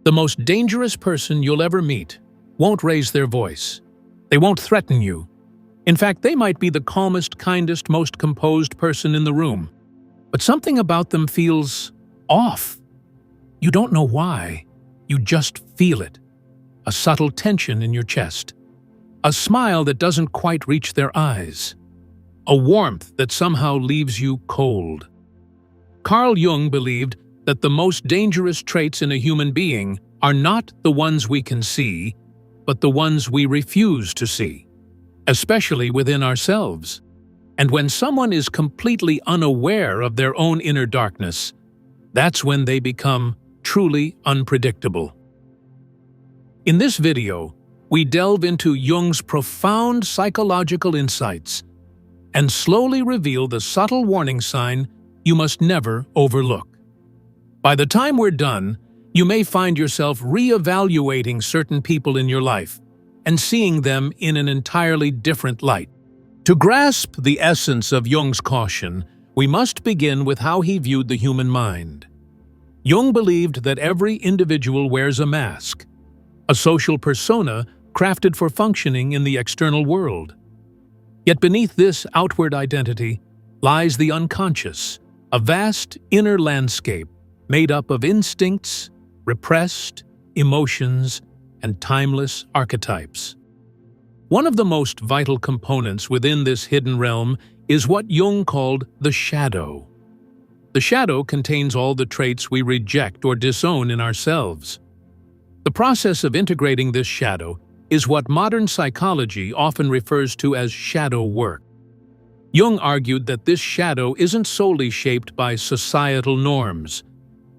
The most dangerous person you'll ever meet won't raise their voice. They won't threaten you. In fact, they might be the calmest, kindest, most composed person in the room. But something about them feels off. You don't know why. You just feel it. A subtle tension in your chest. A smile that doesn't quite reach their eyes. A warmth that somehow leaves you cold. Carl Jung believed that the most dangerous traits in a human being are not the ones we can see, but the ones we refuse to see, especially within ourselves. And when someone is completely unaware of their own inner darkness, that's when they become truly unpredictable. In this video, we delve into Jung's profound psychological insights and slowly reveal the subtle warning sign you must never overlook. By the time we're done, you may find yourself re-evaluating certain people in your life and seeing them in an entirely different light. To grasp the essence of Jung's caution, we must begin with how he viewed the human mind. Jung believed that every individual wears a mask, a social persona crafted for functioning in the external world. Yet beneath this outward identity lies the unconscious, a vast inner landscape made up of instincts, repressed emotions, and timeless archetypes. One of the most vital components within this hidden realm is what Jung called the shadow. The shadow contains all the traits we reject or disown in ourselves. The process of integrating this shadow is what modern psychology often refers to as shadow work. Jung argued that this shadow isn't solely shaped by societal norms.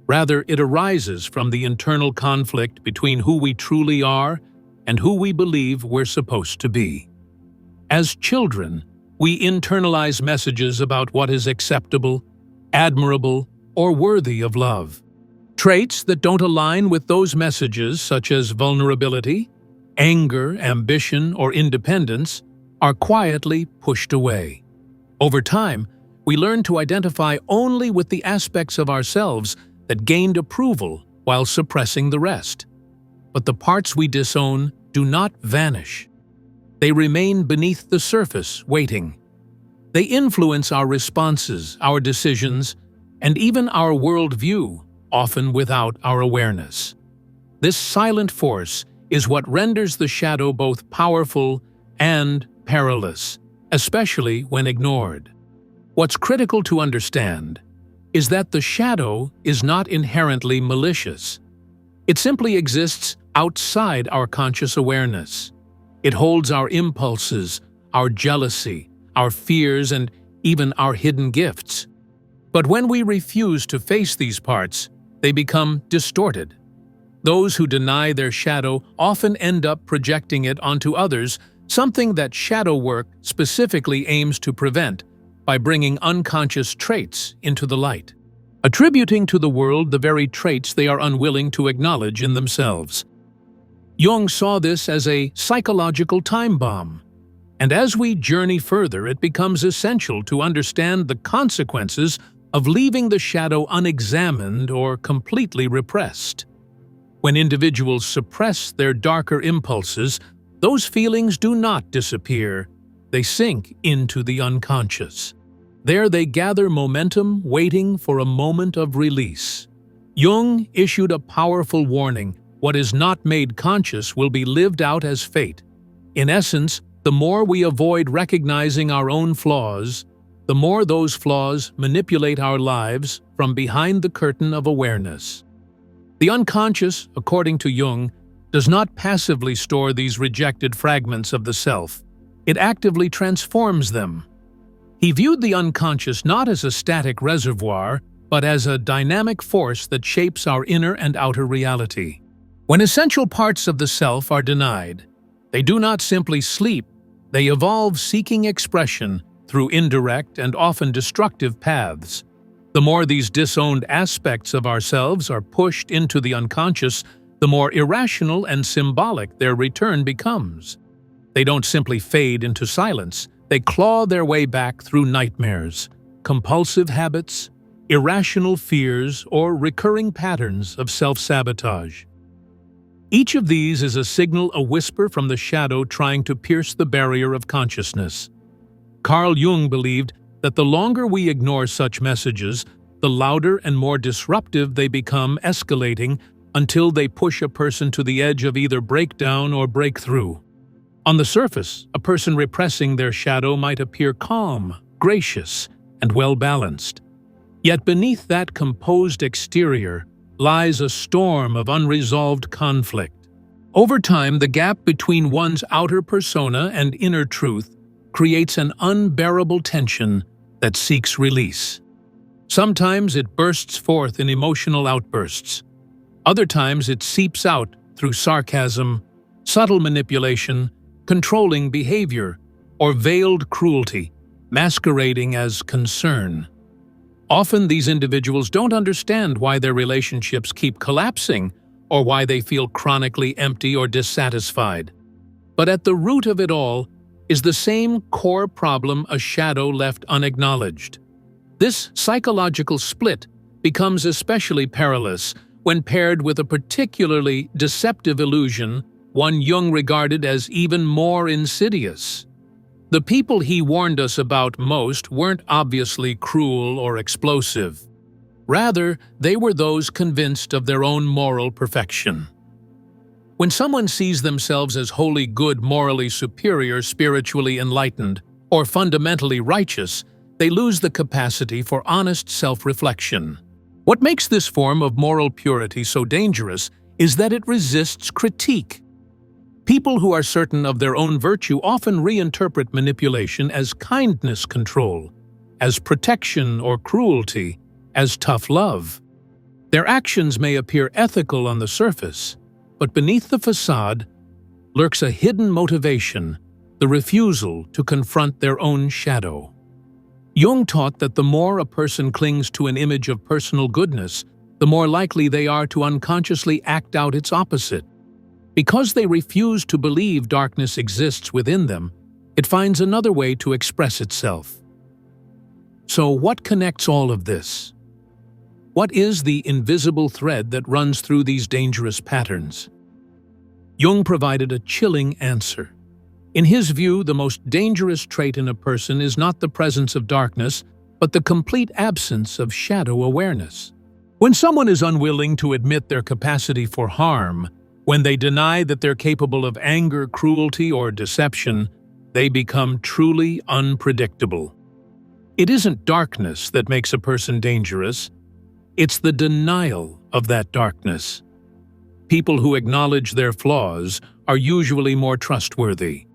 Rather, it arises from the internal conflict between who we truly are and who we believe we're supposed to be. As children, we internalize messages about what is acceptable, admirable, or worthy of love. Traits that don't align with those messages, such as vulnerability, anger, ambition, or independence, are quietly pushed away. Over time, we learn to identify only with the aspects of ourselves that gained approval while suppressing the rest. But the parts we disown do not vanish. They remain beneath the surface, waiting. They influence our responses, our decisions, and even our worldview, often without our awareness. This silent force is what renders the shadow both powerful and perilous, especially when ignored. What's critical to understand is that the shadow is not inherently malicious. It simply exists outside our conscious awareness. It holds our impulses, our jealousy, our fears, and even our hidden gifts. But when we refuse to face these parts, they become distorted. Those who deny their shadow often end up projecting it onto others, something that shadow work specifically aims to prevent by bringing unconscious traits into the light, attributing to the world the very traits they are unwilling to acknowledge in themselves. Jung saw this as a psychological time bomb, and as we journey further, it becomes essential to understand the consequences of leaving the shadow unexamined or completely repressed. When individuals suppress their darker impulses, those feelings do not disappear. They sink into the unconscious. There they gather momentum, waiting for a moment of release. Jung issued a powerful warning: what is not made conscious will be lived out as fate. In essence, the more we avoid recognizing our own flaws, the more those flaws manipulate our lives from behind the curtain of awareness. The unconscious, according to Jung, does not passively store these rejected fragments of the self. It actively transforms them. He viewed the unconscious not as a static reservoir, but as a dynamic force that shapes our inner and outer reality. When essential parts of the self are denied, they do not simply sleep, they evolve seeking expression through indirect and often destructive paths. The more these disowned aspects of ourselves are pushed into the unconscious, the more irrational and symbolic their return becomes. They don't simply fade into silence, they claw their way back through nightmares, compulsive habits, irrational fears, or recurring patterns of self-sabotage. Each of these is a signal, a whisper from the shadow trying to pierce the barrier of consciousness. Carl Jung believed that the longer we ignore such messages, the louder and more disruptive they become, escalating until they push a person to the edge of either breakdown or breakthrough. On the surface, a person repressing their shadow might appear calm, gracious, and well-balanced. Yet beneath that composed exterior lies a storm of unresolved conflict. Over time, the gap between one's outer persona and inner truth creates an unbearable tension that seeks release. Sometimes it bursts forth in emotional outbursts. Other times it seeps out through sarcasm, subtle manipulation, controlling behavior, or veiled cruelty, masquerading as concern. Often these individuals don't understand why their relationships keep collapsing or why they feel chronically empty or dissatisfied. But at the root of it all is the same core problem, a shadow left unacknowledged. This psychological split becomes especially perilous when paired with a particularly deceptive illusion, one Jung regarded as even more insidious. The people he warned us about most weren't obviously cruel or explosive. Rather, they were those convinced of their own moral perfection. When someone sees themselves as wholly good, morally superior, spiritually enlightened, or fundamentally righteous, they lose the capacity for honest self-reflection. What makes this form of moral purity so dangerous is that it resists critique. People who are certain of their own virtue often reinterpret manipulation as kindness control, as protection or cruelty, as tough love. Their actions may appear ethical on the surface, but beneath the facade lurks a hidden motivation, the refusal to confront their own shadow. Jung taught that the more a person clings to an image of personal goodness, the more likely they are to unconsciously act out its opposite. Because they refuse to believe darkness exists within them, it finds another way to express itself. So what connects all of this? What is the invisible thread that runs through these dangerous patterns? Jung provided a chilling answer. In his view, the most dangerous trait in a person is not the presence of darkness, but the complete absence of shadow awareness. When someone is unwilling to admit their capacity for harm, when they deny that they're capable of anger, cruelty, or deception, they become truly unpredictable. It isn't darkness that makes a person dangerous. It's the denial of that darkness. People who acknowledge their flaws are usually more trustworthy.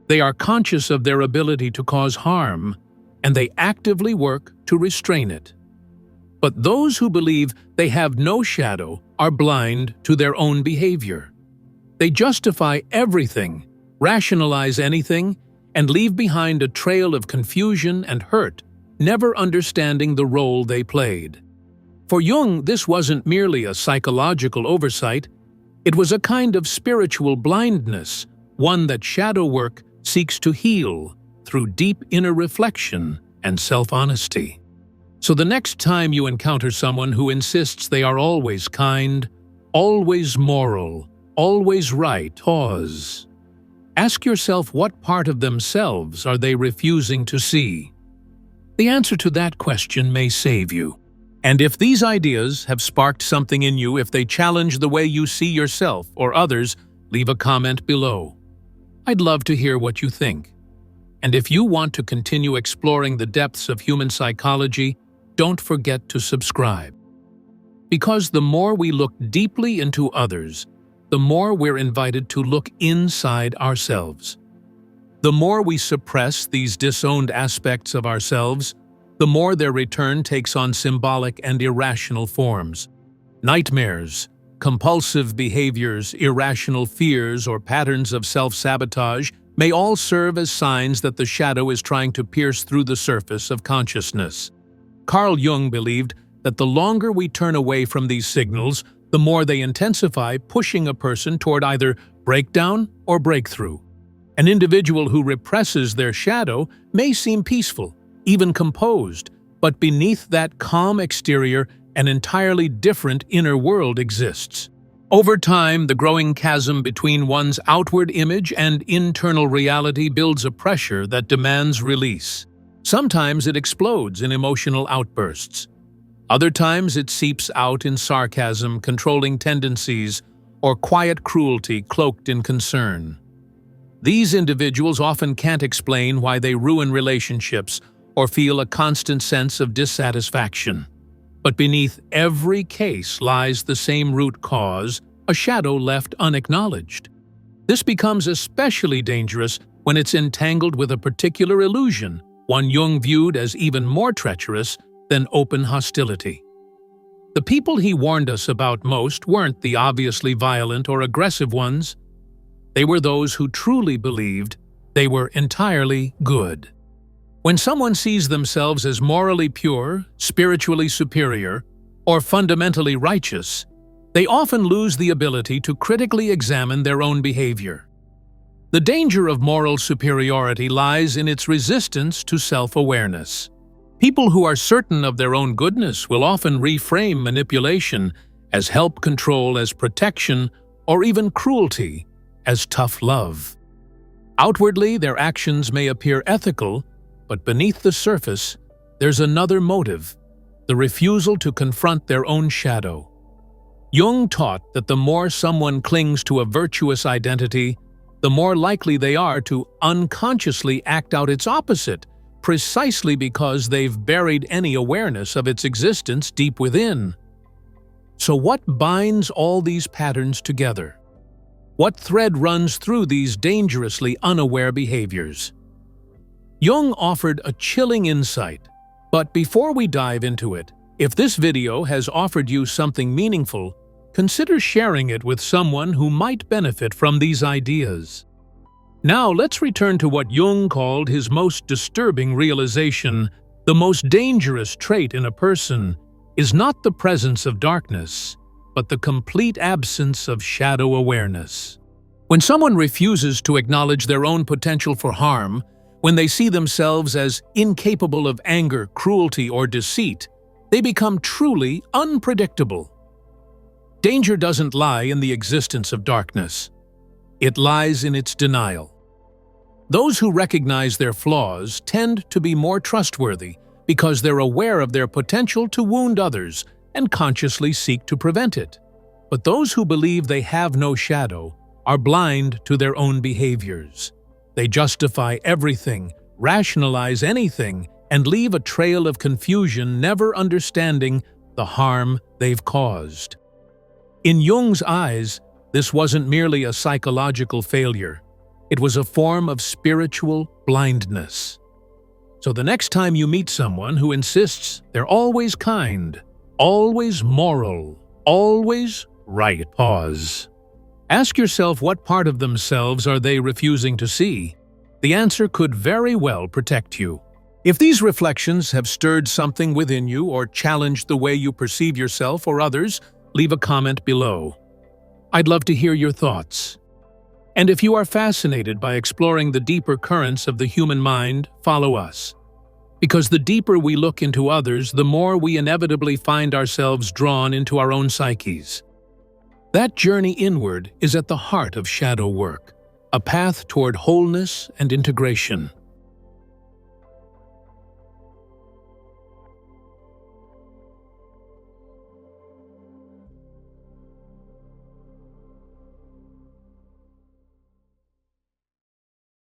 They are conscious of their ability to cause harm, and they actively work to restrain it. But those who believe they have no shadow are blind to their own behavior. They justify everything, rationalize anything, and leave behind a trail of confusion and hurt, never understanding the role they played. For Jung, this wasn't merely a psychological oversight, it was a kind of spiritual blindness, one that shadow work seeks to heal through deep inner reflection and self-honesty. So the next time you encounter someone who insists they are always kind, always moral, always right, pause. Ask yourself, what part of themselves are they refusing to see? The answer to that question may save you. And if these ideas have sparked something in you, if they challenge the way you see yourself or others, leave a comment below. I'd love to hear what you think. And if you want to continue exploring the depths of human psychology, don't forget to subscribe. Because the more we look deeply into others, the more we're invited to look inside ourselves. The more we suppress these disowned aspects of ourselves, the more their return takes on symbolic and irrational forms. Nightmares, compulsive behaviors, irrational fears, or patterns of self-sabotage may all serve as signs that the shadow is trying to pierce through the surface of consciousness. Carl Jung believed that the longer we turn away from these signals, the more they intensify, pushing a person toward either breakdown or breakthrough. An individual who represses their shadow may seem peaceful, even composed, but beneath that calm exterior, an entirely different inner world exists. Over time, the growing chasm between one's outward image and internal reality builds a pressure that demands release. Sometimes it explodes in emotional outbursts. Other times it seeps out in sarcasm, controlling tendencies, or quiet cruelty cloaked in concern. These individuals often can't explain why they ruin relationships or feel a constant sense of dissatisfaction. But beneath every case lies the same root cause, a shadow left unacknowledged. This becomes especially dangerous when it's entangled with a particular illusion, one Jung viewed as even more treacherous than open hostility. The people he warned us about most weren't the obviously violent or aggressive ones. They were those who truly believed they were entirely good. When someone sees themselves as morally pure, spiritually superior, or fundamentally righteous, they often lose the ability to critically examine their own behavior. The danger of moral superiority lies in its resistance to self-awareness. People who are certain of their own goodness will often reframe manipulation as help control, as protection, or even cruelty as tough love. Outwardly, their actions may appear ethical, but beneath the surface, there's another motive: the refusal to confront their own shadow. Jung taught that the more someone clings to a virtuous identity, the more likely they are to unconsciously act out its opposite, precisely because they've buried any awareness of its existence deep within. So what binds all these patterns together? What thread runs through these dangerously unaware behaviors? Jung offered a chilling insight, but before we dive into it, if this video has offered you something meaningful, consider sharing it with someone who might benefit from these ideas. Now let's return to what Jung called his most disturbing realization: the most dangerous trait in a person is not the presence of darkness, but the complete absence of shadow awareness. When someone refuses to acknowledge their own potential for harm, when they see themselves as incapable of anger, cruelty, or deceit, they become truly unpredictable. Danger doesn't lie in the existence of darkness. It lies in its denial. Those who recognize their flaws tend to be more trustworthy because they're aware of their potential to wound others and consciously seek to prevent it. But those who believe they have no shadow are blind to their own behaviors. They justify everything, rationalize anything, and leave a trail of confusion, never understanding the harm they've caused. In Jung's eyes, this wasn't merely a psychological failure. It was a form of spiritual blindness. So the next time you meet someone who insists they're always kind, always moral, always right, pause. Ask yourself, what part of themselves are they refusing to see? The answer could very well protect you. If these reflections have stirred something within you or challenged the way you perceive yourself or others, leave a comment below. I'd love to hear your thoughts. And if you are fascinated by exploring the deeper currents of the human mind, follow us. Because the deeper we look into others, the more we inevitably find ourselves drawn into our own psyches. That journey inward is at the heart of shadow work, a path toward wholeness and integration.